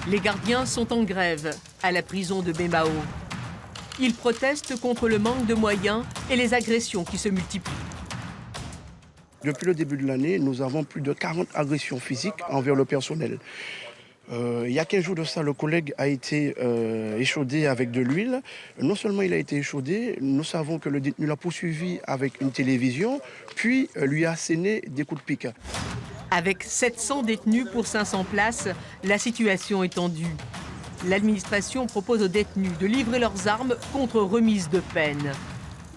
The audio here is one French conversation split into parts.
Les gardiens sont en grève à la prison de Bemao. Ils protestent contre le manque de moyens et les agressions qui se multiplient. Depuis le début de l'année, nous avons plus de 40 agressions physiques envers le personnel. Il y a 15 jours de ça, le collègue a été échaudé avec de l'huile. Non seulement il a été échaudé, nous savons que le détenu l'a poursuivi avec une télévision, puis lui a asséné des coups de pique. Avec 700 détenus pour 500 places, la situation est tendue. L'administration propose aux détenus de livrer leurs armes contre remise de peine.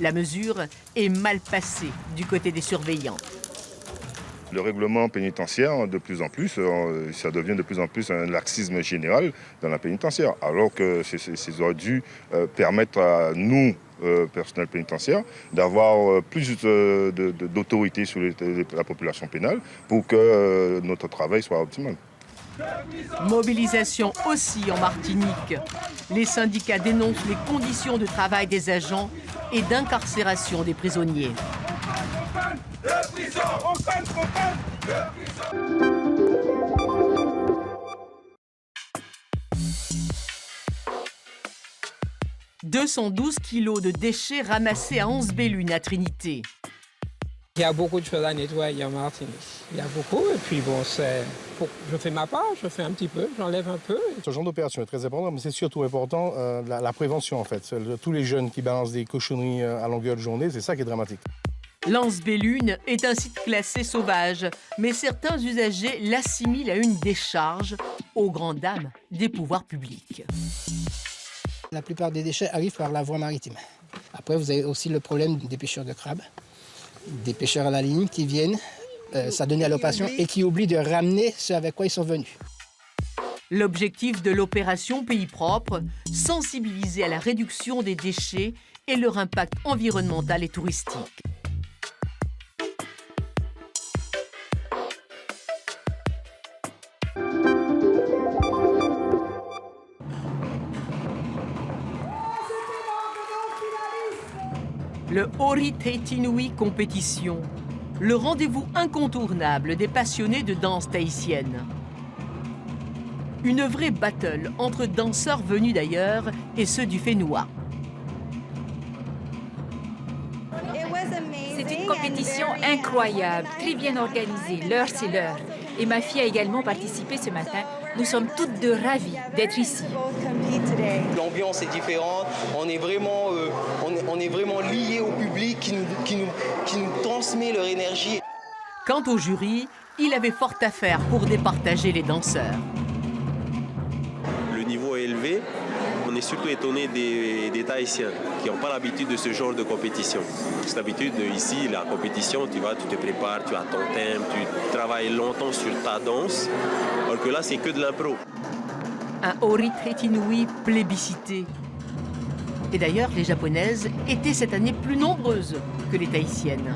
La mesure est mal passée du côté des surveillants. Le règlement pénitentiaire, de plus en plus, ça devient de plus en plus un laxisme général dans la pénitentiaire, alors que ces aurait dû permettre à nous, personnel pénitentiaire, d'avoir plus d'autorité sur la population pénale pour que notre travail soit optimal. Mobilisation aussi en Martinique. Les syndicats dénoncent les conditions de travail des agents et d'incarcération des prisonniers. « 212 kilos de déchets ramassés à Anse-Bellune à Trinité. Il y a beaucoup de choses à nettoyer en Martinique. Il y a beaucoup, et puis bon, je fais ma part, je fais un petit peu, j'enlève un peu. Ce genre d'opération est très important, mais c'est surtout important la prévention en fait. Tous les jeunes qui balancent des cochonneries à longueur de journée, c'est ça qui est dramatique. L'Anse-Bellune est un site classé sauvage, mais certains usagers l'assimilent à une décharge aux grandes dames des pouvoirs publics. La plupart des déchets arrivent par la voie maritime. Après, vous avez aussi le problème des pêcheurs de crabes, des pêcheurs à la ligne qui viennent s'adonner à l'opération et qui oublient de ramener ce avec quoi ils sont venus. L'objectif de l'opération Pays propre, sensibiliser à la réduction des déchets et leur impact environnemental et touristique. Le Ori Teitinui Compétition, le rendez-vous incontournable des passionnés de danse tahitienne. Une vraie battle entre danseurs venus d'ailleurs et ceux du Fénois. C'est une compétition incroyable, très bien organisée, l'heure c'est l'heure. Et ma fille a également participé ce matin. Nous sommes toutes deux ravies d'être ici. L'ambiance est différente, on est vraiment liés au public qui nous transmet leur énergie. Quant au jury, il avait fort à faire pour départager les danseurs. Le niveau est élevé. On est surtout étonné des Tahitiens qui n'ont pas l'habitude de ce genre de compétition. C'est d'habitude, ici, la compétition, tu te prépares, tu as ton thème, tu travailles longtemps sur ta danse, alors que là, c'est que de l'impro. Un Ori Teitinui plébiscité. Et d'ailleurs, les Japonaises étaient cette année plus nombreuses que les Tahitiennes.